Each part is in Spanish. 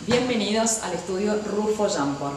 Bienvenidos al estudio Rufo Jampor.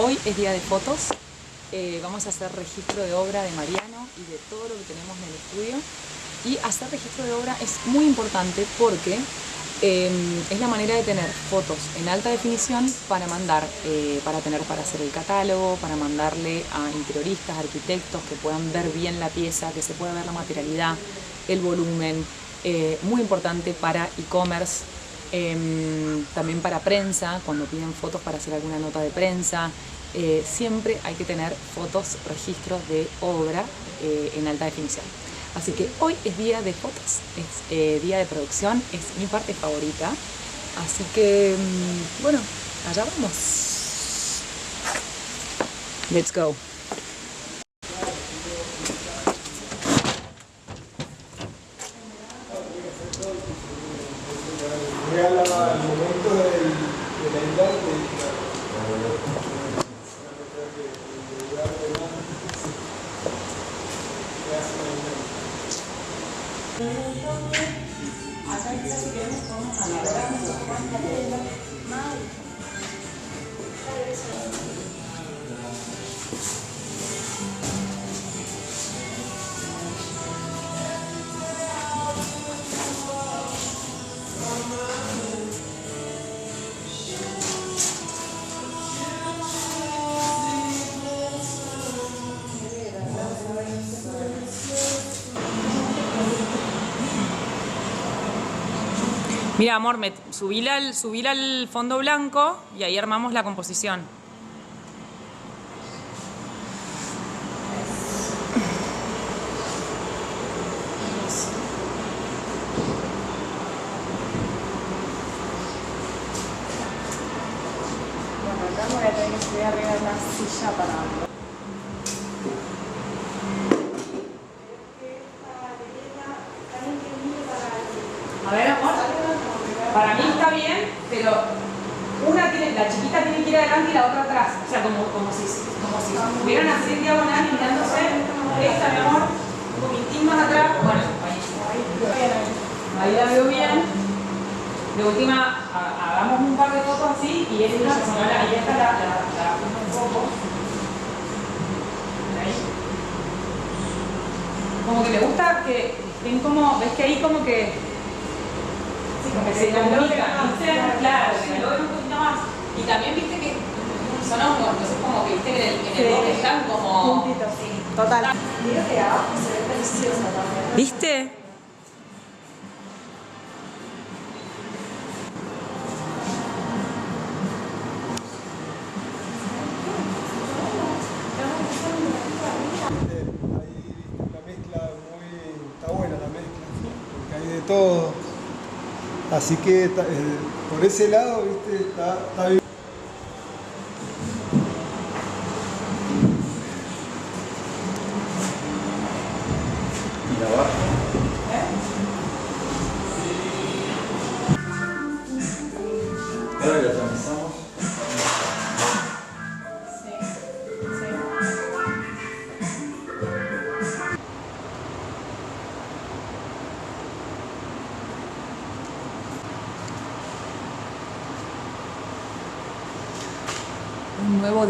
Hoy es día de fotos, vamos a hacer registro de obra de Mariano y de todo lo que tenemos en el estudio. Y hacer registro de obra es muy importante porque es la manera de tener fotos en alta definición para mandar, para hacer el catálogo, para mandarle a interioristas, arquitectos que puedan ver bien la pieza, que se pueda ver la materialidad, el volumen, muy importante para e-commerce. También para prensa, cuando piden fotos para hacer alguna nota de prensa, siempre hay que tener fotos, registros de obra en alta definición. Así que hoy es día de fotos, es día de producción, es mi parte favorita. Así que, bueno, allá vamos. Let's go. Al momento de la edad Mira, amor, subíla al fondo blanco y ahí armamos la composición. Bueno, acá me voy a tener que arreglar una silla para... A ver, amor, para mí está bien, pero la chiquita tiene que ir adelante y la otra atrás. O sea, como si estuvieran así en diagonal y mirándose. Esta, mi amor, un poquitín más atrás. Bueno, ahí la veo bien. De última, hagamos un par de fotos así y esta la pongo un poco. Ahí. Como que me gusta que estén como, ves que ahí como que... como que se comunican, claro, se logran un poquito más. Y también viste que son hongos, entonces como que viste que en el bosque están como... puntitos, sí, total. Mira que abajo se ve preciosa también. ¿Viste? está buena la mezcla, porque hay de todo. Así que por ese lado, viste, está bien. Y abajo.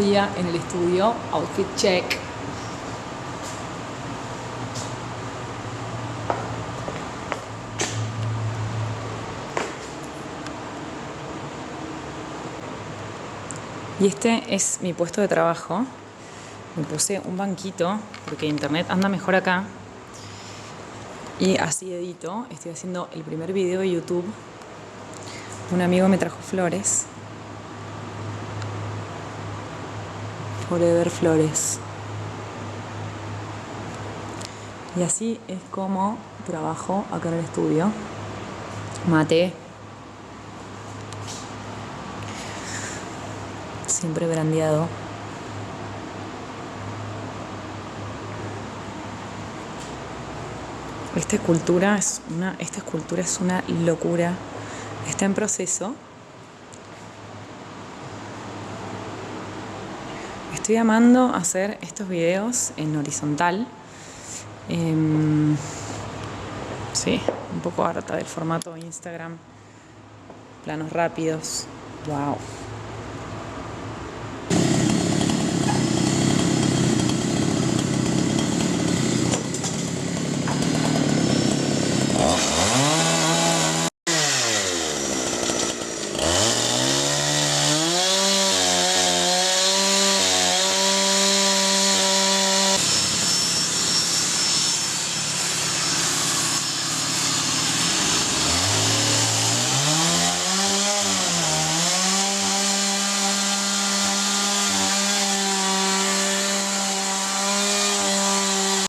todavía en el estudio. Outfit check. Y este es mi puesto de trabajo. Me puse un banquito porque internet anda mejor acá. Y así edito. Estoy haciendo el primer video de YouTube. Un amigo me trajo flores. Forever Flores. Y así es como trabajo acá en el estudio. Mate. Siempre brandeado. Esta escultura es una locura. Está en proceso. Estoy amando hacer estos videos en horizontal. Sí, un poco harta del formato Instagram. Planos rápidos. Wow.